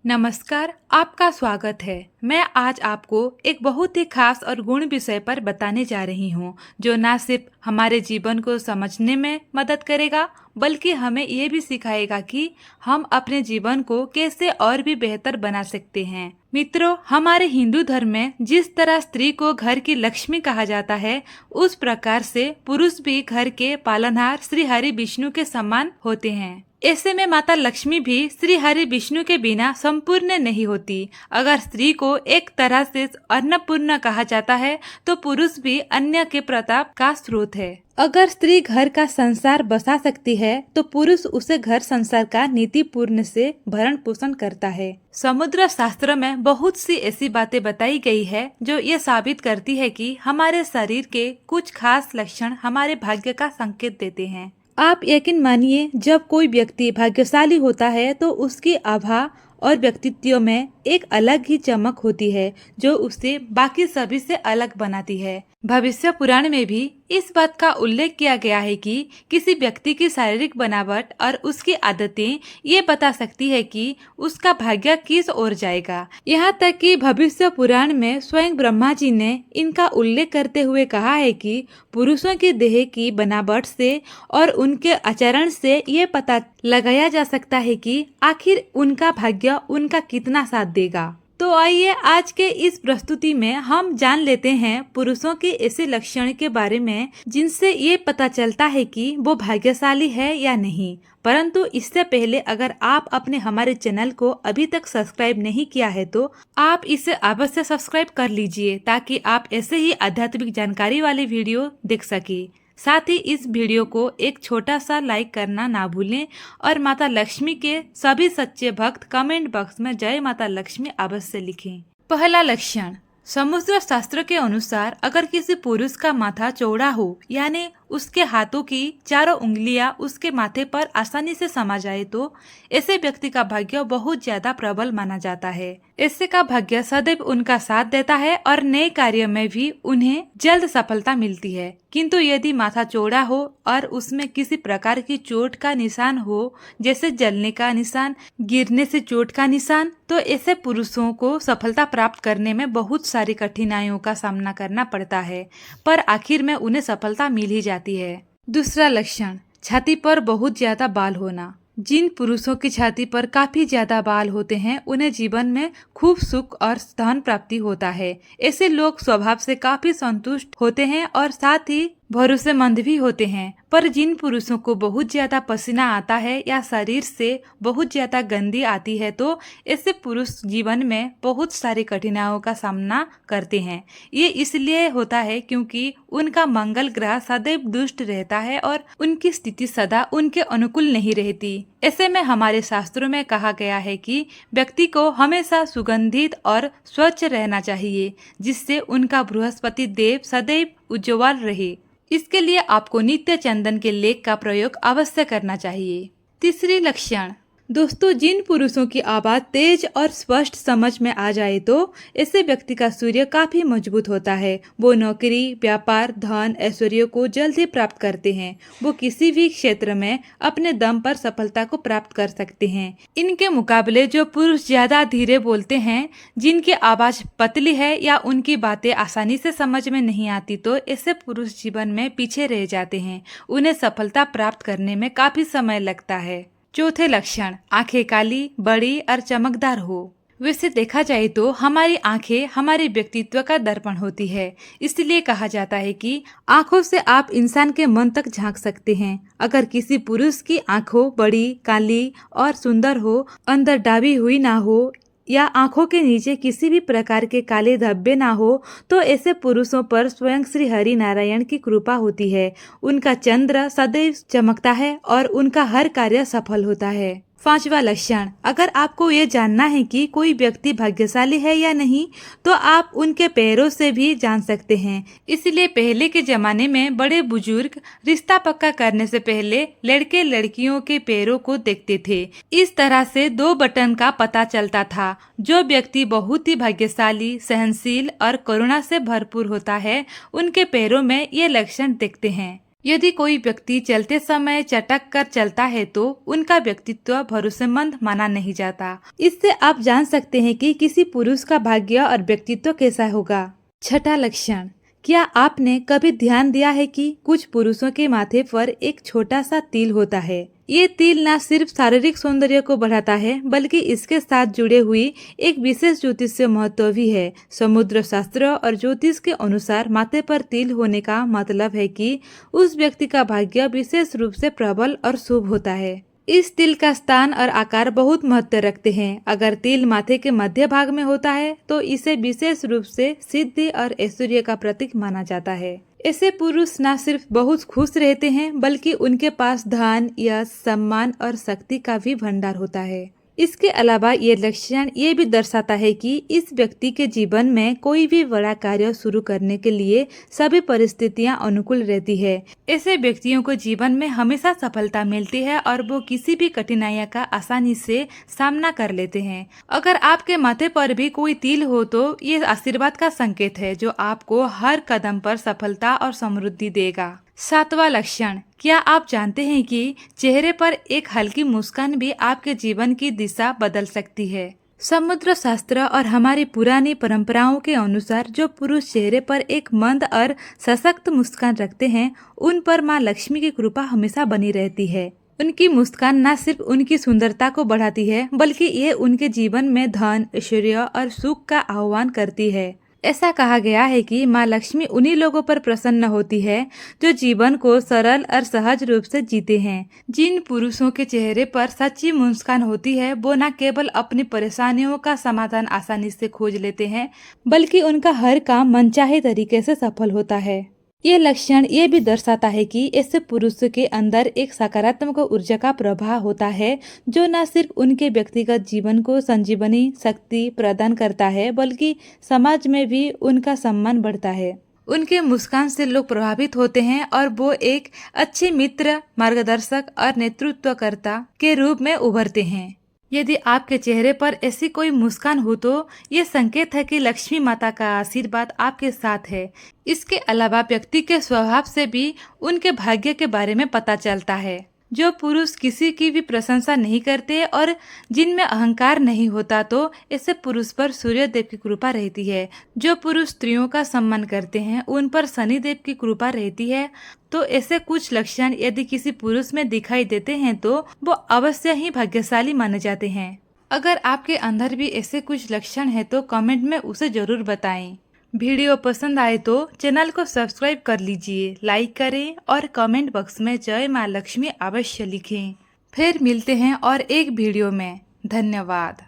नमस्कार, आपका स्वागत है। मैं आज आपको एक बहुत ही खास और गुण विषय पर बताने जा रही हूँ, जो न सिर्फ हमारे जीवन को समझने में मदद करेगा, बल्कि हमें ये भी सिखाएगा कि हम अपने जीवन को कैसे और भी बेहतर बना सकते हैं। मित्रों, हमारे हिंदू धर्म में जिस तरह स्त्री को घर की लक्ष्मी कहा जाता है, उस प्रकार से पुरुष भी घर के पालनहार श्री हरि विष्णु के समान होते हैं। ऐसे में माता लक्ष्मी भी श्री हरि विष्णु के बिना संपूर्ण नहीं होती। अगर स्त्री को एक तरह से अन्नपूर्णा कहा जाता है, तो पुरुष भी अन्न के प्रताप का स्रोत है। अगर स्त्री घर का संसार बसा सकती है, तो पुरुष उसे घर संसार का नीति पूर्ण से भरण पोषण करता है। समुद्र शास्त्र में बहुत सी ऐसी बातें बताई गई है जो ये साबित करती है कि हमारे शरीर के कुछ खास लक्षण हमारे भाग्य का संकेत देते हैं। आप यकीन मानिए, जब कोई व्यक्ति भाग्यशाली होता है तो उसकी आभा और व्यक्तित्व में एक अलग ही चमक होती है, जो उसे बाकी सभी से अलग बनाती है। भविष्य पुराण में भी इस बात का उल्लेख किया गया है कि किसी व्यक्ति की शारीरिक बनावट और उसकी आदतें ये बता सकती है कि उसका भाग्य किस ओर जाएगा। यहाँ तक कि भविष्य पुराण में स्वयं ब्रह्मा जी ने इनका उल्लेख करते हुए कहा है कि पुरुषों की देह की बनावट से और उनके आचरण से ये पता लगाया जा सकता है कि आखिर उनका भाग्य उनका कितना साथ देगा। तो आइए आज के इस प्रस्तुति में हम जान लेते हैं पुरुषों के ऐसे लक्षण के बारे में जिनसे ये पता चलता है कि वो भाग्यशाली है या नहीं। परंतु इससे पहले अगर आप अपने हमारे चैनल को अभी तक सब्सक्राइब नहीं किया है, तो आप इसे अवश्य सब्सक्राइब कर लीजिए, ताकि आप ऐसे ही आध्यात्मिक जानकारी वाले वीडियो देख सके। साथ ही इस वीडियो को एक छोटा सा लाइक करना ना भूलें और माता लक्ष्मी के सभी सच्चे भक्त कमेंट बॉक्स में जय माता लक्ष्मी अवश्य लिखें। पहला लक्षण, समुद्र शास्त्र के अनुसार अगर किसी पुरुष का माथा चौड़ा हो, यानी उसके हाथों की चारों उंगलियां उसके माथे पर आसानी से समा जाए, तो ऐसे व्यक्ति का भाग्य बहुत ज्यादा प्रबल माना जाता है। ऐसे का भाग्य सदैव उनका साथ देता है और नए कार्य में भी उन्हें जल्द सफलता मिलती है। किंतु यदि माथा चौड़ा हो और उसमें किसी प्रकार की चोट का निशान हो, जैसे जलने का निशान, गिरने से चोट का निशान, तो ऐसे पुरुषों को सफलता प्राप्त करने में बहुत सारी कठिनाइयों का सामना करना पड़ता है, पर आखिर में उन्हें सफलता मिल ही जाती है। दूसरा लक्षण, छाती पर बहुत ज्यादा बाल होना। जिन पुरुषों की छाती पर काफी ज्यादा बाल होते हैं, उन्हें जीवन में खूब सुख और धन प्राप्ति होता है। ऐसे लोग स्वभाव से काफी संतुष्ट होते हैं और साथ ही भरोसेमंद भी होते हैं। पर जिन पुरुषों को बहुत ज्यादा पसीना आता है या शरीर से बहुत ज्यादा गंदी आती है, तो ऐसे पुरुष जीवन में बहुत सारी कठिनाइयों का सामना करते हैं। ये इसलिए होता है क्योंकि उनका मंगल ग्रह सदैव दुष्ट रहता है और उनकी स्थिति सदा उनके अनुकूल नहीं रहती। ऐसे में हमारे शास्त्रों में कहा गया है कि व्यक्ति को हमेशा सुगंधित और स्वच्छ रहना चाहिए, जिससे उनका बृहस्पति देव सदैव उज्ज्वल रहे। इसके लिए आपको नित्य चंदन के लेप का प्रयोग अवश्य करना चाहिए। तीसरी लक्षण, दोस्तों, जिन पुरुषों की आवाज तेज और स्पष्ट समझ में आ जाए, तो ऐसे व्यक्ति का सूर्य काफी मजबूत होता है। वो नौकरी, व्यापार, धन, ऐश्वर्य को जल्द ही प्राप्त करते हैं। वो किसी भी क्षेत्र में अपने दम पर सफलता को प्राप्त कर सकते हैं। इनके मुकाबले जो पुरुष ज्यादा धीरे बोलते हैं, जिनकी आवाज पतली है या उनकी बातें आसानी से समझ में नहीं आती, तो ऐसे पुरुष जीवन में पीछे रह जाते हैं। उन्हें सफलता प्राप्त करने में काफी समय लगता है। चौथे लक्षण, आंखें काली, बड़ी और चमकदार हो। वैसे देखा जाए तो हमारी आंखें हमारे व्यक्तित्व का दर्पण होती है। इसलिए कहा जाता है कि आंखों से आप इंसान के मन तक झांक सकते हैं। अगर किसी पुरुष की आंखों बड़ी, काली और सुंदर हो, अंदर डाबी हुई ना हो या आंखों के नीचे किसी भी प्रकार के काले धब्बे ना हो, तो ऐसे पुरुषों पर स्वयं श्री हरि नारायण की कृपा होती है। उनका चंद्र सदैव चमकता है और उनका हर कार्य सफल होता है। पांचवा लक्षण, अगर आपको ये जानना है कि कोई व्यक्ति भाग्यशाली है या नहीं, तो आप उनके पैरों से भी जान सकते हैं। इसलिए पहले के जमाने में बड़े बुजुर्ग रिश्ता पक्का करने से पहले लड़के लड़कियों के पैरों को देखते थे। इस तरह से 2 बटन का पता चलता था। जो व्यक्ति बहुत ही भाग्यशाली, सहनशील और करुणा से भरपूर होता है, उनके पैरों में ये लक्षण दिखते हैं। यदि कोई व्यक्ति चलते समय चटक कर चलता है तो उनका व्यक्तित्व भरोसेमंद माना नहीं जाता। इससे आप जान सकते हैं कि किसी पुरुष का भाग्य और व्यक्तित्व कैसा होगा। छठा लक्षण, क्या आपने कभी ध्यान दिया है कि कुछ पुरुषों के माथे पर एक छोटा सा तिल होता है। ये तिल न सिर्फ शारीरिक सौंदर्य को बढ़ाता है बल्कि इसके साथ जुड़े हुई एक विशेष ज्योतिषीय महत्व भी है। समुद्र शास्त्र और ज्योतिष के अनुसार माथे पर तिल होने का मतलब है कि उस व्यक्ति का भाग्य विशेष रूप से प्रबल और शुभ होता है। इस तिल का स्थान और आकार बहुत महत्व रखते हैं। अगर तिल माथे के मध्य भाग में होता है तो इसे विशेष रूप से सिद्धि और ऐश्वर्य का प्रतीक माना जाता है। ऐसे पुरुष न सिर्फ बहुत खुश रहते हैं बल्कि उनके पास धन, यश, सम्मान और शक्ति का भी भंडार होता है। इसके अलावा ये लक्षण ये भी दर्शाता है कि इस व्यक्ति के जीवन में कोई भी बड़ा कार्य शुरू करने के लिए सभी परिस्थितियां अनुकूल रहती है। ऐसे व्यक्तियों को जीवन में हमेशा सफलता मिलती है और वो किसी भी कठिनाइयों का आसानी से सामना कर लेते हैं। अगर आपके माथे पर भी कोई तिल हो तो ये आशीर्वाद का संकेत है जो आपको हर कदम पर सफलता और समृद्धि देगा। सातवां लक्षण, क्या आप जानते हैं कि चेहरे पर एक हल्की मुस्कान भी आपके जीवन की दिशा बदल सकती है। समुद्र शास्त्र और हमारी पुरानी परंपराओं के अनुसार जो पुरुष चेहरे पर एक मंद और सशक्त मुस्कान रखते हैं उन पर माँ लक्ष्मी की कृपा हमेशा बनी रहती है। उनकी मुस्कान न सिर्फ उनकी सुंदरता को बढ़ाती है बल्कि ये उनके जीवन में धन, ऐश्वर्य और सुख का आह्वान करती है। ऐसा कहा गया है कि माँ लक्ष्मी उन्हीं लोगों पर प्रसन्न होती है जो जीवन को सरल और सहज रूप से जीते हैं। जिन पुरुषों के चेहरे पर सच्ची मुस्कान होती है वो न केवल अपनी परेशानियों का समाधान आसानी से खोज लेते हैं बल्कि उनका हर काम मनचाहे तरीके से सफल होता है। ये लक्षण ये भी दर्शाता है कि ऐसे पुरुष के अंदर एक सकारात्मक ऊर्जा का प्रवाह होता है जो न सिर्फ उनके व्यक्तिगत जीवन को संजीवनी शक्ति प्रदान करता है बल्कि समाज में भी उनका सम्मान बढ़ता है। उनके मुस्कान से लोग प्रभावित होते हैं और वो एक अच्छे मित्र, मार्गदर्शक और नेतृत्वकर्ता के रूप में उभरते हैं। यदि आपके चेहरे पर ऐसी कोई मुस्कान हो तो ये संकेत है कि लक्ष्मी माता का आशीर्वाद आपके साथ है। इसके अलावा व्यक्ति के स्वभाव से भी उनके भाग्य के बारे में पता चलता है। जो पुरुष किसी की भी प्रशंसा नहीं करते और जिनमें अहंकार नहीं होता तो ऐसे पुरुष पर सूर्य देव की कृपा रहती है। जो पुरुष स्त्रियों का सम्मान करते हैं उन पर शनि देव की कृपा रहती है। तो ऐसे कुछ लक्षण यदि किसी पुरुष में दिखाई देते हैं तो वो अवश्य ही भाग्यशाली माने जाते हैं। अगर आपके अंदर भी ऐसे कुछ लक्षण है तो कमेंट में उसे जरूर बताएं। वीडियो पसंद आए तो चैनल को सब्सक्राइब कर लीजिए, लाइक करें और कमेंट बॉक्स में जय माँ लक्ष्मी अवश्य लिखें। फिर मिलते हैं और एक वीडियो में। धन्यवाद।